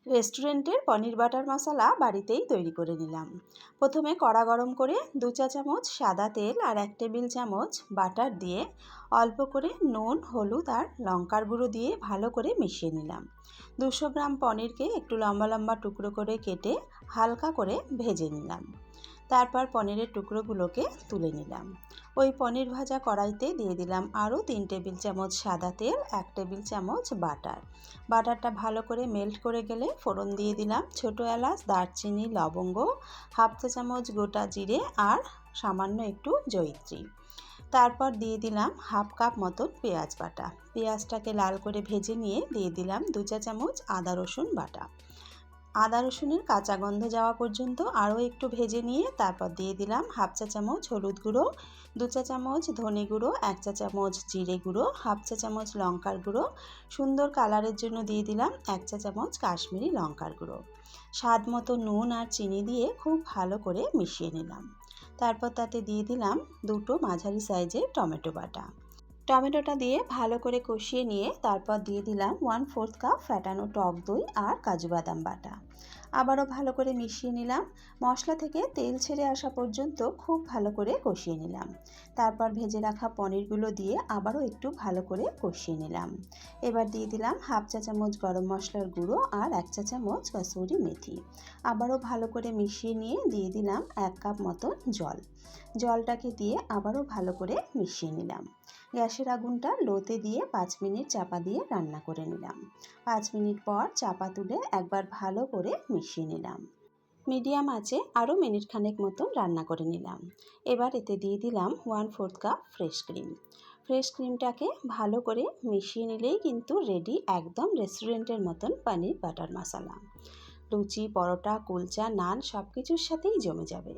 রেস্টুরেন্টের পনির বাটার মশলা বাড়িতেই তৈরি করে নিলাম। প্রথমে কড়া গরম করে 2 চা চামচ সাদা তেল আর 1 টেবিল চামচ বাটার দিয়ে অল্প করে নুন, হলুদ আর লঙ্কার গুঁড়ো দিয়ে ভালো করে মিশিয়ে নিলাম। 200 গ্রাম পনিরকে একটু লম্বা লম্বা টুকরো করে কেটে হালকা করে ভেজে নিলাম। তারপর পনিরের টুকরোগুলোকে তুলে নিলাম। ওই পনির ভাজা কড়াইতে দিয়ে দিলাম আরও 3 টেবিল চামচ সাদা তেল, 1 টেবিল চামচ বাটারটা ভালো করে মেল্ট করে গেলে ফোড়ন দিয়ে দিলাম ছোট এলাচ, দারচিনি, লবঙ্গ, হাফ চা চামচ গোটা জিরে আর সামান্য একটু জয়িত্রী। তারপর দিয়ে দিলাম হাফ কাপ মতন পেঁয়াজ বাটা। পেঁয়াজটাকে লাল করে ভেজে নিয়ে দিয়ে দিলাম 2 চা চামচ আদা রসুন বাটা। আদা রসুনের কাঁচা গন্ধ যাওয়া পর্যন্ত আরও একটু ভেজে নিয়ে তারপর দিয়ে দিলাম হাফ চা চামচ হলুদ গুঁড়ো, 2 চা চামচ ধনে গুঁড়ো, 1 চা চামচ জিরে গুঁড়ো, হাফ চা চামচ লঙ্কার গুঁড়ো, সুন্দর কালারের জন্য দিয়ে দিলাম 1 চা চামচ কাশ্মীরি লঙ্কার গুঁড়ো। স্বাদ মতো নুন আর চিনি দিয়ে খুব ভালো করে মিশিয়ে নিলাম। তারপর তাতে দিয়ে দিলাম 2টো মাঝারি সাইজের টমেটো বাটা। টমেটোটা দিয়ে ভালো করে কষিয়ে নিয়ে তারপর দিয়ে দিলাম 1/4 কাপ ফ্যাটানো টক দই আর কাজু বাদাম বাটা। আবারও ভালো করে মিশিয়ে নিলাম। মশলা থেকে তেল ছেড়ে আসা পর্যন্ত খুব ভালো করে কষিয়ে নিলাম। তারপর ভেজে রাখা পনিরগুলো দিয়ে আবারও একটু ভালো করে কষিয়ে নিলাম। এবার দিয়ে দিলাম হাফ চা চামচ গরম মশলার গুঁড়ো আর 1 চা চামচ কসুরি মেথি। আবারও ভালো করে মিশিয়ে নিয়ে দিয়ে দিলাম 1 কাপ মতো জলটাকে দিয়ে আবারও ভালো করে মিশিয়ে নিলাম। গ্যাসের আগুনটা লোতে দিয়ে 5 মিনিট চাপা দিয়ে রান্না করে নিলাম। 5 মিনিট পর চাপা তুলে একবার ভালো করে মিশিয়ে নিলাম। মিডিয়াম আঁচে আরও মিনিট খানেক মতো রান্না করে নিলাম। এবার এতে দিয়ে দিলাম 1/4 কাপ ফ্রেশ ক্রিমটাকে ভালো করে মিশিয়ে নিলেই কিন্তু রেডি একদম রেস্টুরেন্টের মতন পনির বাটার মশলা। লুচি, পরোটা, কুলচা, নান সব কিছুর সাথেই জমে যাবে।